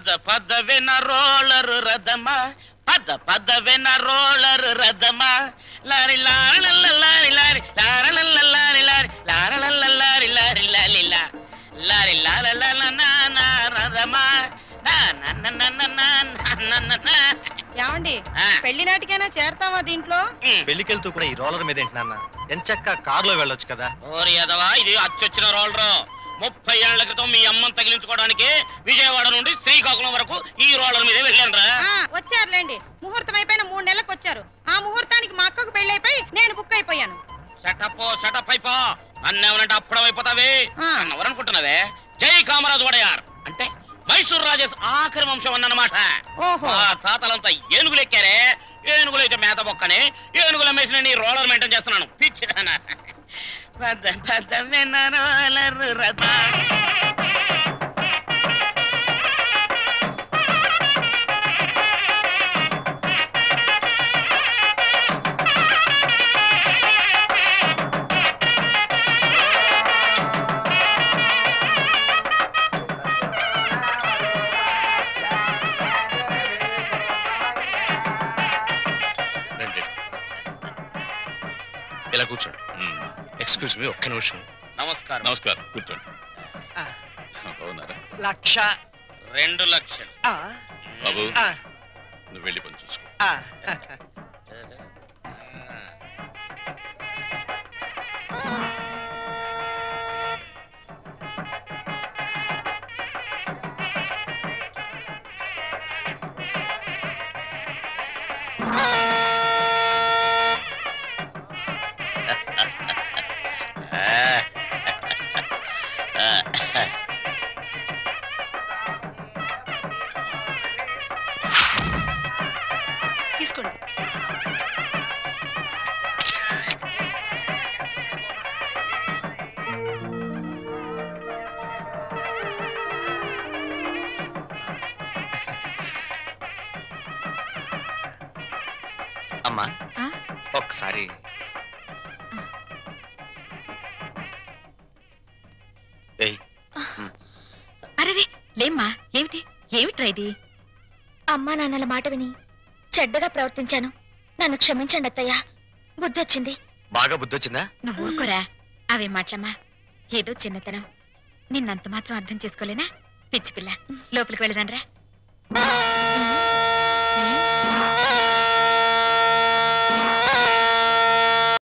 పద పదవిన రోలరు రథమా పద పదవిన రోలరు రథమా lorry lorry lorry lorry lorry lorry lorry lorry lorry lorry lorry రథమా. ఏమండి పెళ్లి నాటికైనా చేరతావా దీంట్లో? పెళ్లికెళ్తూ కూడా ఈ రోలర్ మీద ఏంటి నాన్న? ఎంచక్క కారులో వెళ్ళొచ్చు కదా. ఓరి యదవా, ఇది అచ్చొచ్చిన రోలరు. 30 ఏళ్ల క్రితం మీ అమ్మని తగిలించుకోవడానికి విజయవాడ నుండి శ్రీకాకుళం వరకు ఈ రోలర్ మీదే వెళ్ళానురా. వచ్చారులేండి, ముహూర్తం అయిపోయిన 3 నెలలకు వచ్చారు. ఆ ముహూర్తానికి మా అక్కకు పెళ్లి అయిపోయి నేను బుక్ అయిపోయాను. సెటప్ అయిపో. నన్నేమనంటే అప్పుడం అయిపోతావే. ఎవరనుకుంటున్నావే? జై కామరాజు వడయార్ అంటే మైసూర్ రాజేష్ ఆఖరి వంశం అన్నమాట. మా తాతలంతా ఏనుగులు ఎక్కారే. ఏనుగులు అయితే మేత బొక్కని ఏనుగుల మేసిన నీ రోలర్ మెయింటైన్ చేస్తున్నాను. పిచ్చిదానా. రోలర్ రథ ఇలా కూర్చోండి. ఎక్స్క్యూజ్ మీ, ఒక్క నిమిషం. నమస్కారం. నమస్కారం, కూర్చోండి. బాగున్నారా? 2 లక్షలు. బాబు, నువ్వు వెళ్ళి పని చూసుకో. తీసుకోండి. అమ్మా ఒక్కసారి అరే లేమ్మా, ఏమిటి ఏమిట్రా ఇది? అమ్మా నాన్నల మాట విని చెడ్డగా ప్రవర్తించాను, నన్ను క్షమించండి అత్తయ్య. బుద్ధొచ్చింది. బాగా బుద్ధొచ్చిందా? నువ్వు ఊరుకోరా, అవే మాటలమ్మా. ఏదో చిన్నతనం, నిన్నంత మాత్రం అర్థం చేసుకోలేనా? పిచ్చి పిల్ల, లోపలికి వెళదానరా.